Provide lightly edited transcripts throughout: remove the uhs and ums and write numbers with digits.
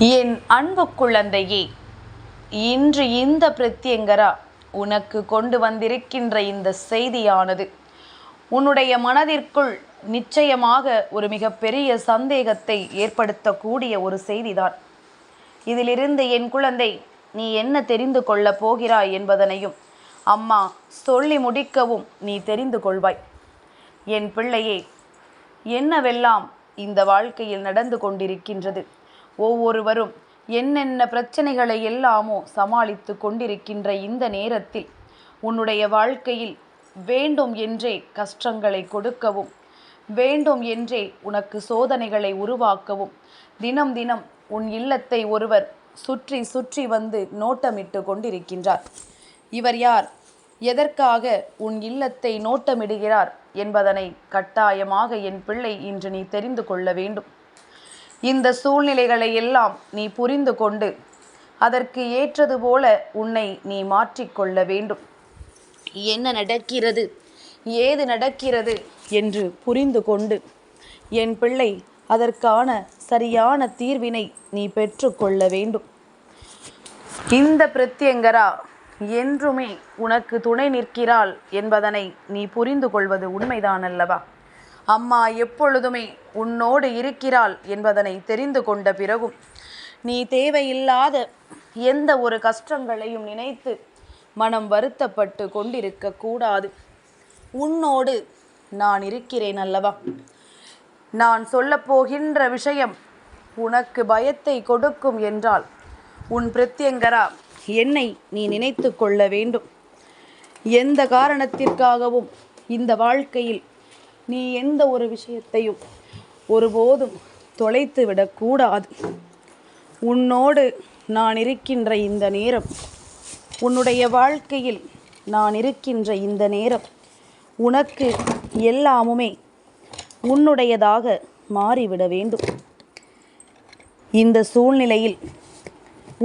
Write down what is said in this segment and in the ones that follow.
என் அன்பு குழந்தையே, இன்று இந்த பிரத்யங்கரா உனக்கு கொண்டு வந்திருக்கின்ற இந்த செய்தியானது உன்னுடைய மனதிற்குள் நிச்சயமாக ஒரு மிகப்பெரிய சந்தேகத்தை ஏற்படுத்தக்கூடிய ஒரு செய்திதான். இதிலிருந்து என் குழந்தை, நீ என்ன தெரிந்து கொள்ளப் போகிறாய் என்பதனையும் அம்மா சொல்லி முடிக்கவும் நீ தெரிந்து கொள்வாய். என் பிள்ளையே, என்னவெல்லாம் இந்த வாழ்க்கையில் நடந்து கொண்டிருக்கின்றது. ஒவ்வொருவரும் என்னென்ன பிரச்சனைகளை எல்லாமோ சமாளித்து கொண்டிருக்கின்ற இந்த நேரத்தில் உன்னுடைய வாழ்க்கையில் வேண்டும் என்றே கஷ்டங்களை கொடுக்கவும், வேண்டும் என்றே உனக்கு சோதனைகளை உருவாக்கவும், தினம் தினம் உன் இல்லத்தை ஒருவர் சுற்றி சுற்றி வந்து நோட்டமிட்டு கொண்டிருக்கின்றார். இவர் யார், எதற்காக உன் இல்லத்தை நோட்டமிடுகிறார் என்பதனை கட்டாயமாக என் பிள்ளை இன்று நீ தெரிந்து கொள்ள வேண்டும். இந்த சூழ்நிலைகளை எல்லாம் நீ புரிந்து கொண்டு அதற்கு ஏற்றது போல உன்னை நீ மாற்றிக்கொள்ள வேண்டும். என்ன நடக்கிறது, ஏது நடக்கிறது என்று புரிந்து கொண்டு என் பிள்ளை அதற்கான சரியான தீர்வினை நீ பெற்றுக்கொள்ள வேண்டும். இந்த பிரத்யங்கரா என்றுமே உனக்கு துணை நிற்கிறாள் என்பதனை நீ புரிந்து கொள்வது உண்மைதான் அல்லவா? அம்மா எப்பொழுதுமே உன்னோடு இருக்கிறாள் என்பதனை தெரிந்து கொண்ட பிறகும் நீ தேவையில்லாத எந்த ஒரு கஷ்டங்களையும் நினைத்து மனம் வருத்தப்பட்டு கொண்டிருக்க கூடாது. உன்னோடு நான் இருக்கிறேன் அல்லவா? நான் சொல்லப்போகின்ற விஷயம் உனக்கு பயத்தை கொடுக்கும் என்றால் உன் பிரத்யங்கரா என்னை நீ நினைத்து கொள்ள வேண்டும். எந்த காரணத்திற்காகவும் இந்த வாழ்க்கையில் நீ எந்த ஒரு விஷயத்தையும் ஒருபோதும் தொலைத்து விடக்கூடாது. உன்னோடு நான் இருக்கின்ற இந்த நேரம், உன்னுடைய வாழ்க்கையில் நான் இருக்கின்ற இந்த நேரம் உனக்கு எல்லாமுமே உன்னுடையதாக மாறிவிட வேண்டும். இந்த சூழ்நிலையில்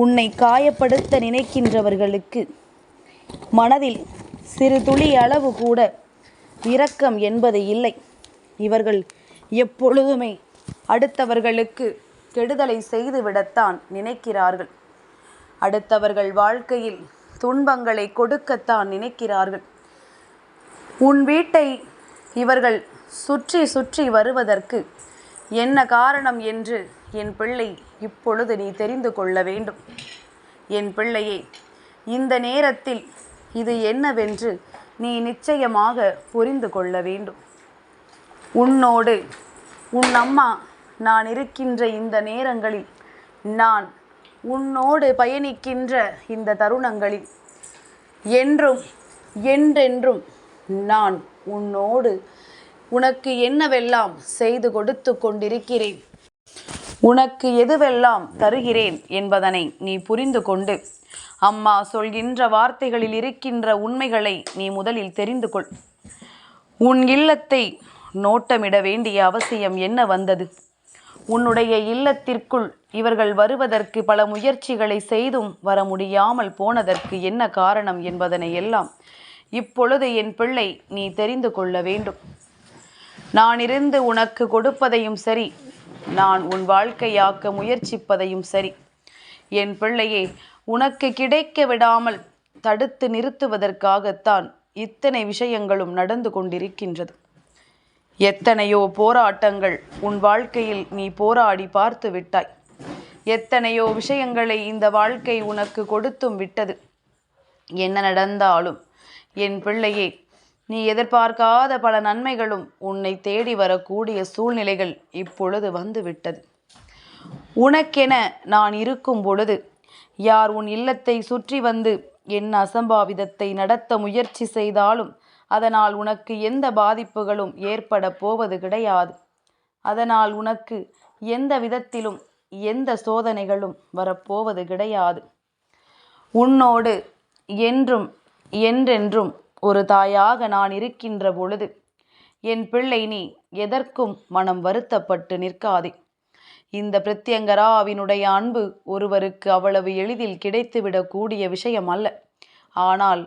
உன்னை காயப்படுத்த நினைக்கின்றவர்களுக்கு மனதில் சிறு துளி அளவு கூட இரக்கம் என்பது இல்லை. இவர்கள் எப்பொழுதுமே அடுத்தவர்களுக்கு கெடுதலை செய்துவிடத்தான் நினைக்கிறார்கள். அடுத்தவர்கள் வாழ்க்கையில் துன்பங்களை கொடுக்கத்தான் நினைக்கிறார்கள். உன் வீட்டை இவர்கள் சுற்றி சுற்றி வருவதற்கு என்ன காரணம் என்று என் பிள்ளை இப்பொழுது நீ தெரிந்து கொள்ள வேண்டும். என் பிள்ளையே, இந்த நேரத்தில் இது என்னவென்று நீ நிச்சயமாக புரிந்து கொள்ள வேண்டும். உன்னோடு உன் அம்மா நான் இருக்கின்ற இந்த நேரங்களில், நான் உன்னோடு பயணிக்கின்ற இந்த தருணங்களில் என்றும் என்றென்றும் நான் உன்னோடு உனக்கு என்னவெல்லாம் செய்து கொடுத்து கொண்டிருக்கிறேன், உனக்கு எதுவெல்லாம் தருகிறேன் என்பதனை நீ புரிந்து கொண்டு அம்மா சொல்கின்ற வார்த்தைகளில் இருக்கின்ற உண்மைகளை நீ முதலில் தெரிந்து கொள். உன் இல்லத்தை நோட்டமிட வேண்டிய அவசியம் என்ன வந்தது? உன்னுடைய இல்லத்திற்குள் இவர்கள் வருவதற்கு பல முயற்சிகளை செய்தும் வர முடியாமல் போனதற்கு என்ன காரணம் என்பதனை எல்லாம் இப்பொழுது என் பிள்ளை நீ தெரிந்து கொள்ள வேண்டும். நான் இருந்து உனக்கு கொடுப்பதையும் சரி, நான் உன் வாழ்க்கையாக்க முயற்சிப்பதையும் சரி, என் பிள்ளையே, உனக்கு கிடைக்க விடாமல் தடுத்து நிறுத்துவதற்காகத்தான் இத்தனை விஷயங்களும் நடந்து கொண்டிருக்கின்றது. எத்தனையோ போராட்டங்கள் உன் வாழ்க்கையில் நீ போராடி பார்த்து விட்டாய். எத்தனையோ விஷயங்களை இந்த வாழ்க்கை உனக்கு கொடுத்தும் விட்டது. என்ன நடந்தாலும் என் பிள்ளையே, நீ எதிர்பார்க்காத பல நன்மைகளும் உன்னை தேடி வரக்கூடிய சூழ்நிலைகள் இப்பொழுது வந்துவிட்டது. உனக்கென நான் இருக்கும் பொழுது யார் உன் இல்லத்தை சுற்றி வந்து என்ன அசம்பாவிதத்தை நடத்த முயற்சி செய்தாலும் அதனால் உனக்கு எந்த பாதிப்புகளும் ஏற்பட போவது கிடையாது. அதனால் உனக்கு எந்த விதத்திலும் எந்த சோதனைகளும் வரப்போவது கிடையாது. உன்னோடு என்றும் என்றென்றும் ஒரு தாயாக நான் இருக்கின்ற பொழுது என் பிள்ளை, நீ எதற்கும் மனம் வருத்தப்பட்டு நிற்காதே. இந்த பிரத்யங்கராவினுடைய அன்பு ஒருவருக்கு அவ்வளவு எளிதில் கிடைத்துவிடக்கூடிய விஷயம் அல்ல. ஆனால்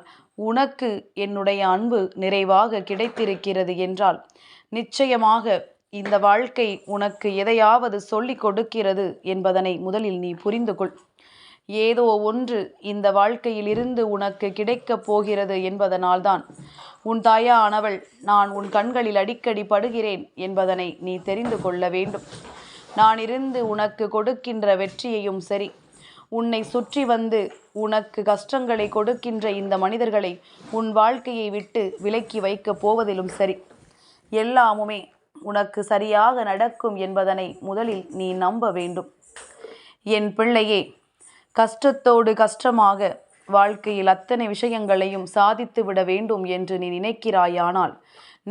உனக்கு என்னுடைய அன்பு நிறைவாக கிடைத்திருக்கிறது என்றால் நிச்சயமாக இந்த வாழ்க்கை உனக்கு எதையாவது சொல்லிக் கொடுக்கிறது என்பதனை முதலில் நீ புரிந்து கொள். ஏதோ ஒன்று இந்த வாழ்க்கையில் இருந்து உனக்கு கிடைக்கப் போகிறது என்பதனால்தான் உன் தாயானவள் நான் உன் கண்களில் அடிக்கடி படுகிறேன் என்பதனை நீ தெரிந்து கொள்ள வேண்டும். நான் இருந்து உனக்கு கொடுக்கின்ற வெற்றியையும் சரி, உன்னை சுற்றி வந்து உனக்கு கஷ்டங்களை கொடுக்கின்ற இந்த மனிதர்களை உன் வாழ்க்கையை விட்டு விலக்கி வைக்கப் போவதிலும் சரி, எல்லாமுமே உனக்கு சரியாக நடக்கும் என்பதனை முதலில் நீ நம்ப வேண்டும். என் பிள்ளையே, கஷ்டத்தோடு கஷ்டமாக வாழ்க்கையில் அத்தனை விஷயங்களையும் சாதித்து விட வேண்டும் என்று நீ நினைக்கிறாயானால்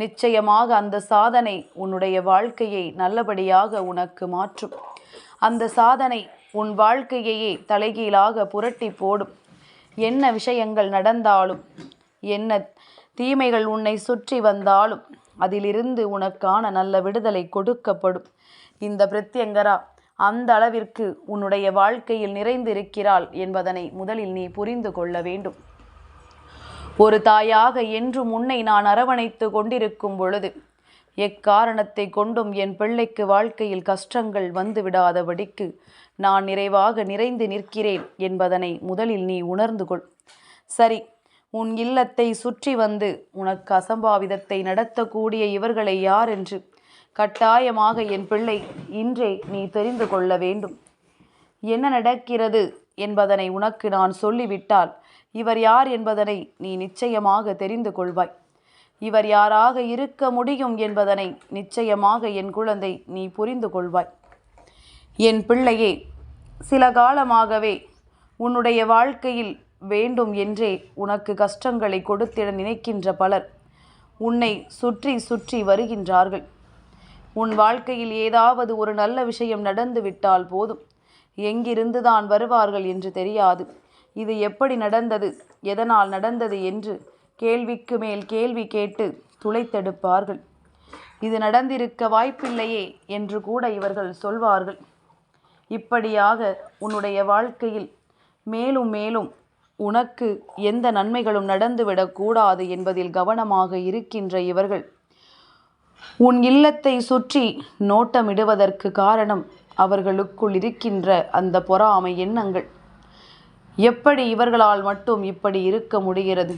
நிச்சயமாக அந்த சாதனை உன்னுடைய வாழ்க்கையை நல்லபடியாக உனக்கு மாற்றும். அந்த சாதனை உன் வாழ்க்கையையே தலைகீழாக புரட்டி போடும். என்ன விஷயங்கள் நடந்தாலும், என்ன தீமைகள் உன்னை சுற்றி வந்தாலும் அதிலிருந்து உனக்கான நல்ல விடுதலை கொடுக்கப்படும். இந்த பிரத்யங்கரா அந்த அளவிற்கு உன்னுடைய வாழ்க்கையில் நிறைந்திருக்கிறாள் என்பதனை முதலில் நீ புரிந்து கொள்ள வேண்டும். ஒரு தாயாக என்றும் உன்னை நான் அரவணைத்து கொண்டிருக்கும் பொழுது எக்காரணத்தை கொண்டும் என் பிள்ளைக்கு வாழ்க்கையில் கஷ்டங்கள் வந்து விடாதபடிக்கு நான் நிறைவாக நிறைந்து நிற்கிறேன் என்பதனை முதலில் நீ உணர்ந்து கொள். சரி, உன் இல்லத்தை சுற்றி வந்து உனக்கு அசம்பாவிதத்தை நடத்தக்கூடிய இவர்களை யார் என்று கட்டாயமாக என் பிள்ளை இன்றே நீ தெரிந்து கொள்ள வேண்டும். என்ன நடக்கிறது என்பதனை உனக்கு நான் சொல்லிவிட்டால் இவர் யார் என்பதனை நீ நிச்சயமாக தெரிந்து கொள்வாய். இவர் யாராக இருக்க முடியும் என்பதனை நிச்சயமாக என் குழந்தை நீ புரிந்து கொள்வாய். என் பிள்ளையே, சில காலமாகவே உன்னுடைய வாழ்க்கையில் வேண்டும் என்றே உனக்கு கஷ்டங்களை கொடுத்திட நினைக்கின்ற பலர் உன்னை சுற்றி சுற்றி வருகின்றார்கள். உன் வாழ்க்கையில் ஏதாவது ஒரு நல்ல விஷயம் நடந்து விட்டால் போதும், எங்கிருந்து தான் வருவார்கள் என்று தெரியாது. இது எப்படி நடந்தது, எதனால் நடந்தது என்று கேள்விக்கு மேல் கேள்வி கேட்டு துளைத்தெடுப்பார்கள். இது நடந்திருக்க வாய்ப்பில்லையே என்று கூட இவர்கள் சொல்வார்கள். இப்படியாக உன்னுடைய வாழ்க்கையில் மேலும் மேலும் உனக்கு எந்த நன்மைகளும் நடந்துவிடக்கூடாது என்பதில் கவனமாக இருக்கின்ற இவர்கள் உன் இல்லத்தை சுற்றி நோட்டமிடுவதற்கு காரணம் அவர்களுக்குள் இருக்கின்ற அந்த பொறாமை எண்ணங்கள். எப்படி இவர்களால் மட்டும் இப்படி இருக்க முடிகிறது?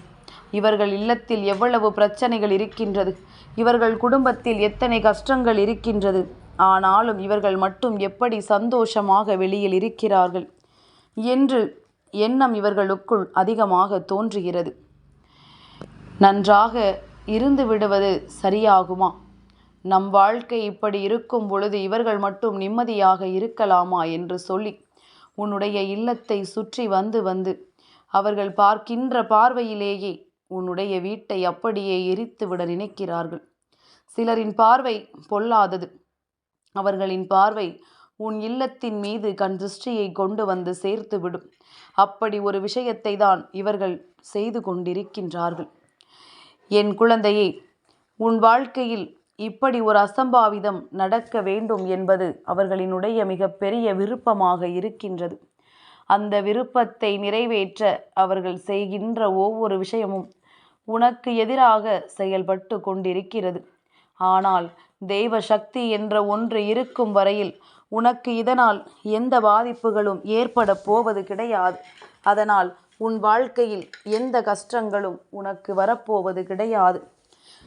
இவர்கள் இல்லத்தில் எவ்வளவு பிரச்சனைகள் இருக்கின்றது, இவர்கள் குடும்பத்தில் எத்தனை கஷ்டங்கள் இருக்கின்றது, ஆனாலும் இவர்கள் மட்டும் எப்படி சந்தோஷமாக வெளியில் இருக்கிறார்கள் என்று எண்ணம் இவர்களுக்குள் அதிகமாக தோன்றுகிறது. நன்றாக இருந்து விடுவது சரியாகுமா? நம் வாழ்க்கை இப்படி இருக்கும் பொழுது இவர்கள் மட்டும் நிம்மதியாக இருக்கலாமா என்று சொல்லி உன்னுடைய இல்லத்தை சுற்றி வந்து வந்து அவர்கள் பார்க்கின்ற பார்வையிலேயே உன்னுடைய வீட்டை அப்படியே எரித்துவிட நினைக்கிறார்கள். சிலரின் பார்வை பொல்லாதது. அவர்களின் பார்வை உன் இல்லத்தின் மீது கண் திருஷ்டியை கொண்டு வந்து சேர்த்து விடும். அப்படி ஒரு விஷயத்தை தான் இவர்கள் செய்து கொண்டிருக்கின்றார்கள். என் குழந்தையே, உன் வாழ்க்கையில் இப்படி ஒரு அசம்பாவிதம் நடக்க வேண்டும் என்பது அவர்களினுடைய மிகப்பெரிய விருப்பமாக இருக்கின்றது. அந்த விருப்பத்தை நிறைவேற்ற அவர்கள் செய்கின்ற ஒவ்வொரு விஷயமும் உனக்கு எதிராக செயல்பட்டு கொண்டிருக்கிறது. ஆனால் தெய்வ சக்தி என்ற ஒன்று இருக்கும் வரையில் உனக்கு இதனால் எந்த பாதிப்புகளும் ஏற்பட போவது கிடையாது. அதனால் உன் வாழ்க்கையில் எந்த கஷ்டங்களும் உனக்கு வரப்போவது கிடையாது.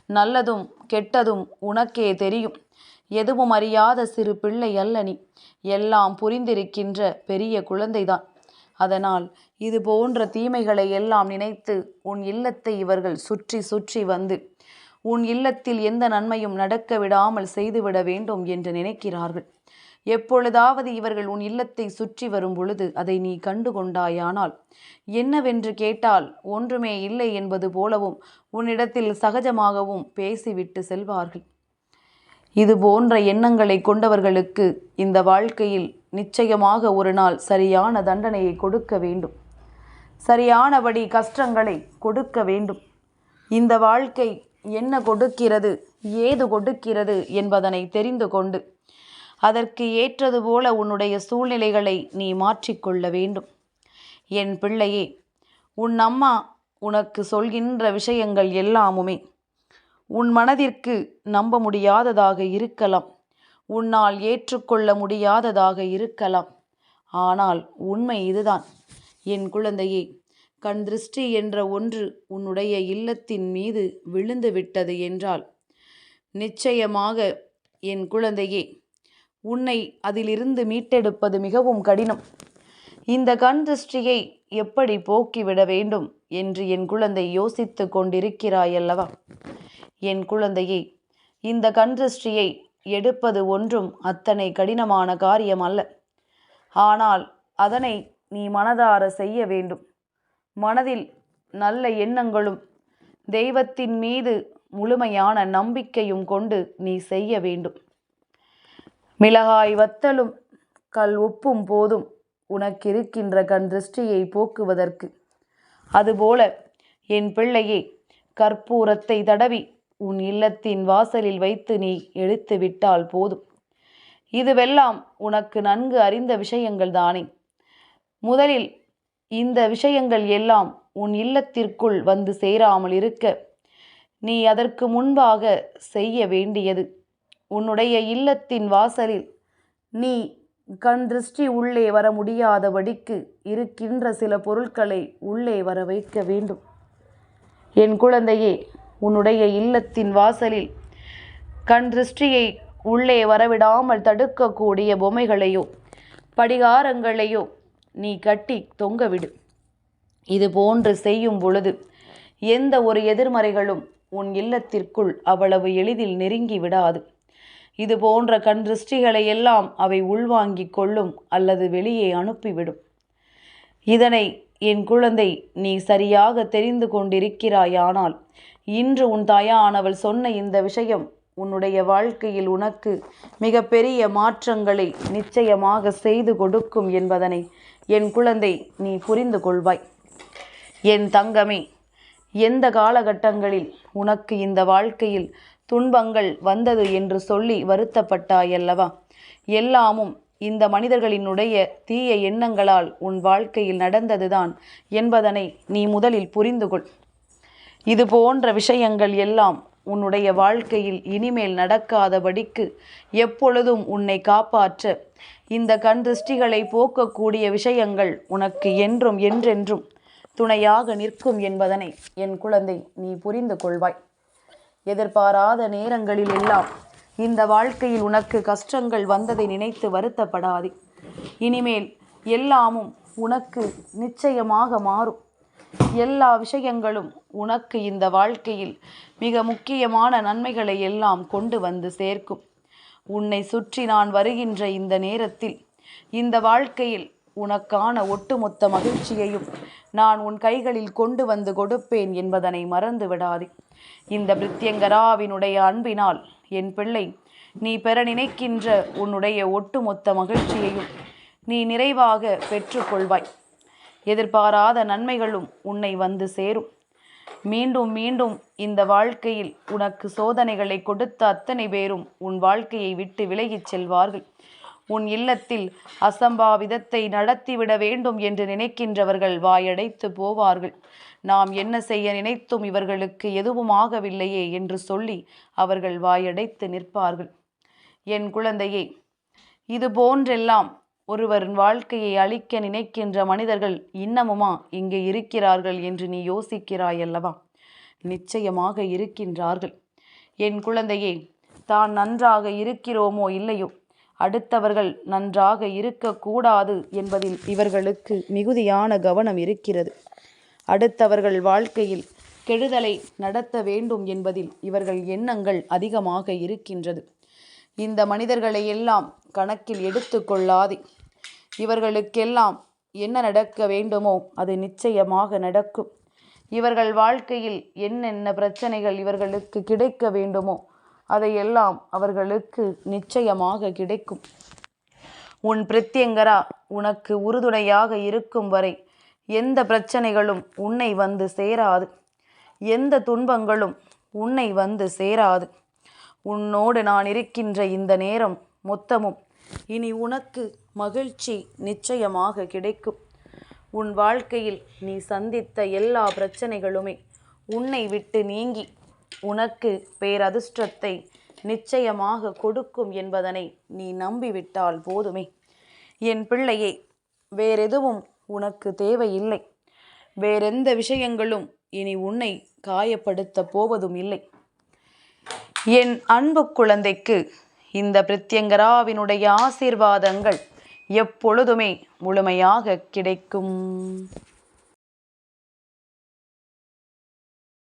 நல்லதும் கெட்டதும் உனக்கே தெரியும். எதுவும் அறியாத சிறு பிள்ளை அல்ல நீ. எல்லாம் புரிந்திருக்கின்ற பெரிய குழந்தைதான். அதனால் இது போன்ற தீமைகளை எல்லாம் நினைத்து உன் இல்லத்தை இவர்கள் சுற்றி சுற்றி வந்து உன் இல்லத்தில் எந்த நன்மையும் நடக்க விடாமல் செய்துவிட வேண்டும் என்று நினைக்கிறார்கள். எப்பொழுதாவது இவர்கள் உன் இல்லத்தை சுற்றி வரும் பொழுது அதை நீ கண்டு கொண்டாயானால் என்னவென்று கேட்டால் ஒன்றுமே இல்லை என்பது போலவும் உன்னிடத்தில் சகஜமாகவும் பேசிவிட்டு செல்வார்கள். இது போன்ற எண்ணங்களை கொண்டவர்களுக்கு இந்த வாழ்க்கையில் நிச்சயமாக ஒரு நாள் சரியான தண்டனையை கொடுக்க வேண்டும். சரியானபடி கஷ்டங்களை கொடுக்க வேண்டும். இந்த வாழ்க்கை என்ன கொடுக்கிறது, ஏது கொடுக்கிறது என்பதனை தெரிந்து கொண்டு அதற்கு ஏற்றது போல உன்னுடைய சூழ்நிலைகளை நீ மாற்றிக்கொள்ள வேண்டும். என் பிள்ளையே, உன் அம்மா உனக்கு சொல்கின்ற விஷயங்கள் எல்லாமுமே உன் மனதிற்கு நம்ப முடியாததாக இருக்கலாம், உன்னால் ஏற்றுக்கொள்ள முடியாததாக இருக்கலாம். ஆனால் உண்மை இதுதான் என் குழந்தையே. கண் திருஷ்டி என்ற ஒன்று உன்னுடைய இல்லத்தின் மீது விழுந்து விட்டது என்றால் நிச்சயமாக என் குழந்தையே, உன்னை அதிலிருந்து மீட்டெடுப்பது மிகவும் கடினம். இந்த கண் திருஷ்டியை எப்படி போக்கிவிட வேண்டும் என்று என் குழந்தை யோசித்து கொண்டிருக்கிறாயல்லவா? என் குழந்தையே, இந்த கண் திருஷ்டியை எடுப்பது ஒன்றும் அத்தனை கடினமான காரியம் அல்ல. ஆனால் அதனை நீ மனதார செய்ய வேண்டும். மனதில் நல்ல எண்ணங்களும் தெய்வத்தின் மீது முழுமையான நம்பிக்கையும் கொண்டு நீ செய்ய வேண்டும். மிளகாய் வத்தலும் கல் உப்பும் போதும் உனக்கிருக்கின்ற கண் திருஷ்டியை போக்குவதற்கு. அதுபோல என் பிள்ளையே, கற்பூரத்தை தடவி உன் இல்லத்தின் வாசலில் வைத்து நீ எடுத்து விட்டால் போதும். இதுவெல்லாம் உனக்கு நன்கு அறிந்த விஷயங்கள் தானே. முதலில் இந்த விஷயங்கள் எல்லாம் உன் இல்லத்திற்குள் வந்து சேராமல் இருக்க நீ அதற்கு முன்பாக செய்ய வேண்டியது, உன்னுடைய இல்லத்தின் வாசலில் நீ கண் திருஷ்டி உள்ளே வர முடியாதபடிக்கு இருக்கின்ற சில பொருட்களை உள்ளே வர வைக்க வேண்டும். என் குழந்தையே, உன்னுடைய இல்லத்தின் வாசலில் கண் திருஷ்டியை உள்ளே வரவிடாமல் தடுக்கக்கூடிய பொம்மைகளையோ படிகாரங்களையோ நீ கட்டி தொங்கவிடு. இது போன்று செய்யும் பொழுது எந்த ஒரு எதிர்மறைகளும் உன் இல்லத்திற்குள் அவ்வளவு எளிதில் நெருங்கி விடாது. இது போன்ற கண் திருஷ்டிகளை எல்லாம் அவை உள்வாங்கிக் கொள்ளும் அல்லது வெளியே அனுப்பிவிடும். இதனை என் குழந்தை நீ சரியாக தெரிந்து கொண்டிருக்கிறாயானால் இன்று உன் தாயானவள் சொன்ன இந்த விஷயம் உன்னுடைய வாழ்க்கையில் உனக்கு மிக பெரிய மாற்றங்களை நிச்சயமாக செய்து கொடுக்கும் என்பதனை என் குழந்தை நீ புரிந்து கொள்வாய். என் தங்கமே, எந்த காலகட்டங்களில் உனக்கு இந்த வாழ்க்கையில் துன்பங்கள் வந்தது என்று சொல்லி வருத்தப்பட்டாயல்லவா? எல்லாமும் இந்த மனிதர்களினுடைய தீய எண்ணங்களால் உன் வாழ்க்கையில் நடந்ததுதான் என்பதனை நீ முதலில் புரிந்து கொள். இது போன்ற விஷயங்கள் எல்லாம் உன்னுடைய வாழ்க்கையில் இனிமேல் நடக்காதபடிக்கு எப்பொழுதும் உன்னை காப்பாற்ற இந்த கண் திருஷ்டிகளை போக்கக்கூடிய விஷயங்கள் உனக்கு என்றும் என்றென்றும் துணையாக நிற்கும் என்பதனை என் குழந்தை நீ புரிந்து கொள்வாய். எதிர்பாராத நேரங்களில் எல்லாம் இந்த வாழ்க்கையில் உனக்கு கஷ்டங்கள் வந்ததை நினைத்து வருத்தப்படாதே. இனிமேல் எல்லாமும் உனக்கு நிச்சயமாக மாறும். எல்லா விஷயங்களும் உனக்கு இந்த வாழ்க்கையில் மிக முக்கியமான நன்மைகளை எல்லாம் கொண்டு வந்து சேர்க்கும். உன்னை சுற்றி நான் வருகின்ற இந்த நேரத்தில் இந்த வாழ்க்கையில் உனக்கான ஒட்டுமொத்த மகிழ்ச்சியையும் நான் உன் கைகளில் கொண்டு வந்து கொடுப்பேன் என்பதனை மறந்து விடாதே. இந்த பிரித்யங்கராவினுடைய அன்பினால் என் பிள்ளை, நீ பெற நினைக்கின்ற உன்னுடைய ஒட்டுமொத்த மகிழ்ச்சியையும் நீ நிறைவாக பெற்றுக்கொள்வாய். எதிர்பாராத நன்மைகளும் உன்னை வந்து சேரும். மீண்டும் மீண்டும் இந்த வாழ்க்கையில் உனக்கு சோதனைகளை கொடுத்த அத்தனை பேரும் உன் வாழ்க்கையை விட்டு விலகிச் செல்வார்கள். உன் இல்லத்தில் அசம்பாவிதத்தை நடத்திவிட வேண்டும் என்று நினைக்கின்றவர்கள் வாயடைத்து போவார்கள். நாம் என்ன செய்ய நினைத்தும் இவர்களுக்கு எதுவும் ஆகவில்லையே என்று சொல்லி அவர்கள் வாயடைத்து நிற்பார்கள். என் குழந்தையே, இது போன்றெல்லாம் ஒருவரின் வாழ்க்கையை அழிக்க நினைக்கின்ற மனிதர்கள் இன்னமுமா இங்கே இருக்கிறார்கள் என்று நீ யோசிக்கிறாயல்லவா? நிச்சயமாக இருக்கின்றார்கள். என் குழந்தையே, தான் நன்றாக இருக்கிறோமோ இல்லையோ, அடுத்தவர்கள் நன்றாக இருக்கக்கூடாது என்பதில் இவர்களுக்கு மிகுதியான கவனம் இருக்கிறது. அடுத்தவர்கள் வாழ்க்கையில் கெடுதலை நடத்த வேண்டும் என்பதில் இவர்கள் எண்ணங்கள் அதிகமாக இருக்கின்றது. இந்த மனிதர்களை எல்லாம் கணக்கில் எடுத்து கொள்ளாதே. இவர்களுக்கெல்லாம் என்ன நடக்க வேண்டுமோ அது நிச்சயமாக நடக்கும். இவர்கள் வாழ்க்கையில் என்னென்ன பிரச்சனைகள் இவர்களுக்கு கிடைக்க வேண்டுமோ அதையெல்லாம் அவர்களுக்கு நிச்சயமாக கிடைக்கும். உன் பிரித்யங்கரா உனக்கு உறுதுணையாக இருக்கும் வரை எந்த பிரச்சனைகளும் உன்னை வந்து சேராது. எந்த துன்பங்களும் உன்னை வந்து சேராது. உன்னோடு நான் இருக்கின்ற இந்த நேரம் மொத்தமும் இனி உனக்கு மகிழ்ச்சி நிச்சயமாக கிடைக்கும். உன் வாழ்க்கையில் நீ சந்தித்த எல்லா பிரச்சனைகளுமே உன்னை விட்டு நீங்கி உனக்கு பேரதிர்ஷ்டத்தை நிச்சயமாக கொடுக்கும் என்பதனை நீ நம்பிவிட்டால் போதுமே. என் பிள்ளையே, வேறெதுவும் உனக்கு தேவையில்லை. வேறெந்த விஷயங்களும் இனி உன்னை காயப்படுத்த போவதும் இல்லை. என் அன்பு குழந்தைக்கு இந்த பிரத்யங்கராவினுடைய ஆசீர்வாதங்கள் எப்பொழுதுமே முழுமையாக கிடைக்கும்.